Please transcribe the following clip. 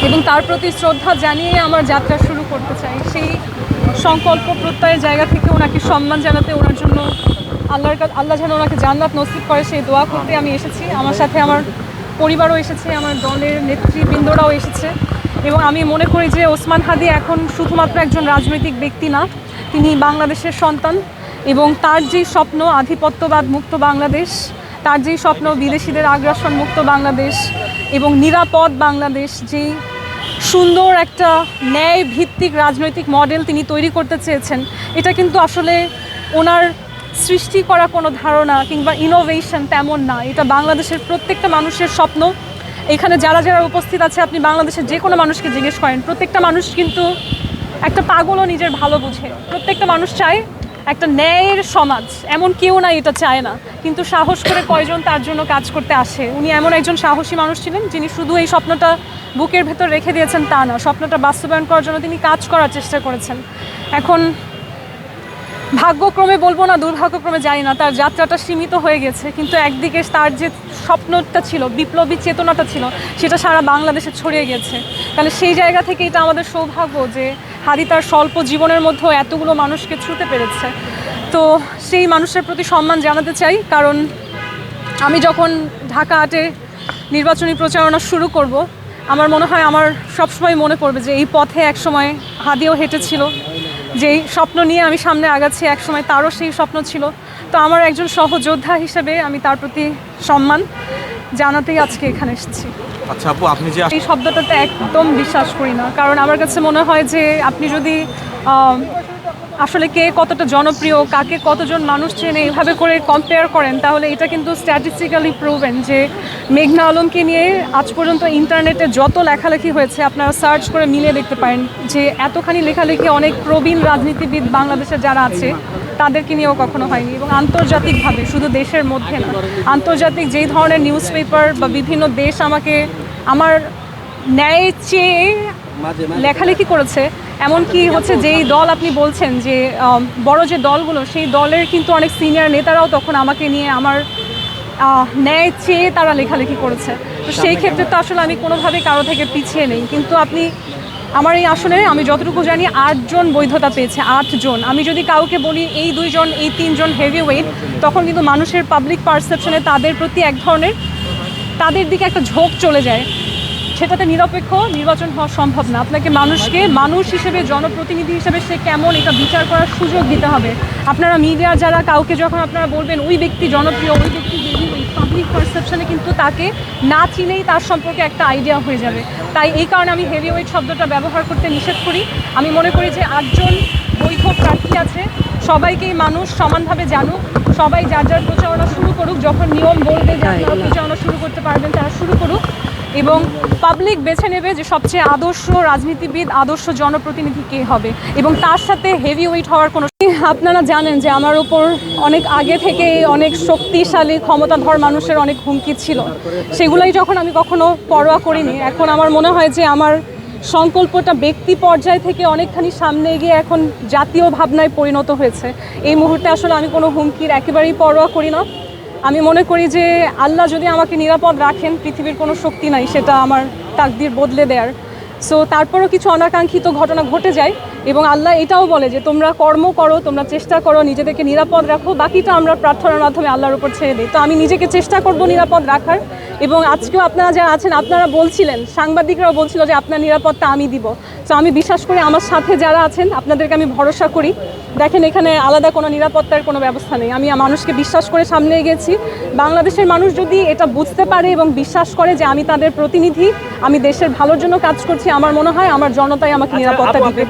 এবং তার প্রতি শ্রদ্ধা জানিয়ে আমার যাত্রা শুরু করতে চাই। সেই সংকল্প প্রত্যয়ের জায়গা থেকে ওনাকে সম্মান জানাতে, ওনার জন্য আল্লাহ যেন ওনাকে জান্নাত নসিব করে সেই দোয়া করতে আমি এসেছি। আমার সাথে আমার পরিবারও এসেছে, আমার দলের নেতৃবৃন্দরাও এসেছে। এবং আমি মনে করি যে ওসমান হাদী এখন শুধুমাত্র একজন রাজনৈতিক ব্যক্তি না, তিনি বাংলাদেশের সন্তান। এবং তার যেই স্বপ্ন আধিপত্যবাদ মুক্ত বাংলাদেশ, তার যেই স্বপ্ন বিদেশিদের আগ্রাসন মুক্ত বাংলাদেশ এবং নিরাপদ বাংলাদেশ, যেই সুন্দর একটা ন্যায় ভিত্তিক রাজনৈতিক মডেল তিনি তৈরি করতে চেয়েছেন, এটা কিন্তু আসলে ওনার সৃষ্টি করা কোনো ধারণা কিংবা ইনোভেশন তেমন না। এটা বাংলাদেশের প্রত্যেকটা মানুষের স্বপ্ন। এখানে যারা যারা উপস্থিত আছে, আপনি বাংলাদেশের যে কোনো মানুষকে জিজ্ঞেস করেন, প্রত্যেকটা মানুষ কিন্তু একটা পাগলও নিজের ভালো বুঝে। প্রত্যেকটা মানুষ চায় একটা ন্যায়ের সমাজ, এমন কেউ না এটা চায় না। কিন্তু সাহস করে কয়জন তার জন্য কাজ করতে আসে? উনি এমন একজন সাহসী মানুষ ছিলেন যিনি শুধু এই স্বপ্নটা বুকের ভেতর রেখে দিয়েছেন তা না, স্বপ্নটা বাস্তবায়ন করার জন্য তিনি কাজ করার চেষ্টা করেছেন। এখন ভাগ্যক্রমে বলবো না, দুর্ভাগ্যক্রমে জানি না, তার যাত্রাটা সীমিত হয়ে গেছে। কিন্তু একদিকে তার যে স্বপ্নটা ছিল, বিপ্লবী চেতনাটা ছিল, সেটা সারা বাংলাদেশে ছড়িয়ে গেছে। তাহলে সেই জায়গা থেকে এটা আমাদের সৌভাগ্য যে হাদী তার স্বল্প জীবনের মধ্যেও এতগুলো মানুষকে ছুঁতে পেরেছে। তো সেই মানুষের প্রতি সম্মান জানাতে চাই। কারণ আমি যখন ঢাকা 8-এ নির্বাচনী প্রচারণা শুরু করব, আমার মনে হয় আমার সবসময় মনে পড়বে যে এই পথে একসময় হাদীও হেঁটেছিল, যেই স্বপ্ন নিয়ে আমি সামনে আগাচ্ছি একসময় তারও সেই স্বপ্ন ছিল। তো আমার একজন সহযোদ্ধা হিসেবে আমি তার প্রতি সম্মান জানাতেই আজকে এখানে এসেছি। আচ্ছা আপু, আপনি যে এই শব্দটাতে একদম বিশ্বাস করি না, কারণ আমার কাছে মনে হয় যে আপনি যদি আসলে কে কতটা জনপ্রিয়, কাকে কতজন মানুষ চেনে, এইভাবে করে কম্পেয়ার করেন, তাহলে এটা কিন্তু স্ট্যাটিস্টিক্যালি প্রুভেন যে মেঘনা আলমকে নিয়ে আজ পর্যন্ত ইন্টারনেটে যত লেখালেখি হয়েছে আপনারা সার্চ করে মিলিয়ে দেখতে পারেন যে এতখানি লেখালেখি অনেক প্রবীণ রাজনীতিবিদ বাংলাদেশে যারা আছে তাদেরকে নিয়েও কখনো হয়নি। এবং আন্তর্জাতিকভাবে, শুধু দেশের মধ্যে না, আন্তর্জাতিক যেই ধরনের নিউজ পেপার বা বিভিন্ন দেশ আমাকে আমার ন্যায় চেয়ে লেখালেখি করেছে, এমনকি হচ্ছে যেই দল আপনি বলছেন যে বড় যে দলগুলো, সেই দলের কিন্তু অনেক সিনিয়র নেতারাও তখন আমাকে নিয়ে আমার ন্যায় চেয়ে তারা লেখালেখি করেছে। তো সেই ক্ষেত্রে তো আসলে আমি কোনোভাবেই কারো থেকে পিছিয়ে নেই। কিন্তু আপনি আমার এই আসনে আমি যতটুকু জানি 8 জন বৈধতা পেয়েছে, 8 জন। আমি যদি কাউকে বলি এই 2 জন, এই 3 জন হেভি ওয়েট, তখন কিন্তু মানুষের পাবলিক পারসেপশনে তাদের প্রতি এক ধরনের তাদের দিকে একটা ঝোঁক চলে যায়। সেটাতে নিরপেক্ষ নির্বাচন হওয়া সম্ভব না। আপনাকে মানুষকে মানুষ হিসেবে, জনপ্রতিনিধি হিসেবে সে কেমন, এটা বিচার করার সুযোগ দিতে হবে। আপনারা মিডিয়া যারা কাউকে যখন আপনারা বলবেন ওই ব্যক্তি জনপ্রিয়, ওই ব্যক্তি ওই পাবলিক পারসেপশনে কিন্তু তাকে না চিনেই তার সম্পর্কে একটা আইডিয়া হয়ে যাবে। তাই এই কারণে আমি হেভি ওয়েট শব্দটা ব্যবহার করতে নিষেধ করি। আমি মনে করি যে 8 জন বৈধ প্রার্থী আছে, সবাইকেই মানুষ সমানভাবে জানুক, সবাই যার যার প্রচারণা শুরু করুক। যখন নিয়ম বলবে যে আপনারা প্রচারণা শুরু করতে পারবেন, তারা শুরু করুক। এবং পাবলিক বেছে নেবে যে সবচেয়ে আদর্শ রাজনীতিবিদ, আদর্শ জনপ্রতিনিধি কে হবে, এবং তার সাথে হেভি ওয়েট হওয়ার কোনো। আপনারা জানেন যে আমার উপর অনেক আগে থেকে অনেক শক্তিশালী ক্ষমতাধর মানুষের অনেক হুমকি ছিল, সেগুলাই যখন আমি কখনো পরোয়া করিনি। এখন আমার মনে হয় যে আমার সংকল্পটা ব্যক্তি পর্যায় থেকে অনেকখানি সামনে এগিয়ে এখন জাতীয় ভাবনায় পরিণত হয়েছে। এই মুহূর্তে আসলে আমি কোনো হুমকির একেবারেই পরোয়া করি না। আমি মনে করি যে আল্লাহ যদি আমাকে নিরাপদ রাখেন, পৃথিবীর কোনো শক্তি নাই সেটা আমার তাকদির বদলে দেয়ার। সো তারপরও কিছু অনাকাঙ্ক্ষিত ঘটনা ঘটে যায়, এবং আল্লাহ এটাও বলে যে তোমরা কর্ম করো, তোমরা চেষ্টা করো, নিজেদেরকে নিরাপদ রাখো, বাকিটা আমরা প্রার্থনার মাধ্যমে আল্লাহর উপর ছেড়ে দিই। তো আমি নিজেকে চেষ্টা করব নিরাপদ রাখার। এবং আজকেও আপনারা যারা আছেন, আপনারা বলছিলেন, সাংবাদিকরাও বলছিল যে আপনার নিরাপত্তা আমি দিব। তো আমি বিশ্বাস করি আমার সাথে যারা আছেন আপনাদেরকে আমি ভরসা করি। দেখেন এখানে আলাদা কোনো নিরাপত্তার কোনো ব্যবস্থা নেই। আমি মানুষকে বিশ্বাস করে সামনে এগিয়েছি। বাংলাদেশের মানুষ যদি এটা বুঝতে পারে এবং বিশ্বাস করে যে আমি তাদের প্রতিনিধি, আমি দেশের ভালোর জন্য কাজ করছি, আমার মনে হয় আমার জনতাই আমাকে নিরাপত্তা দিবে।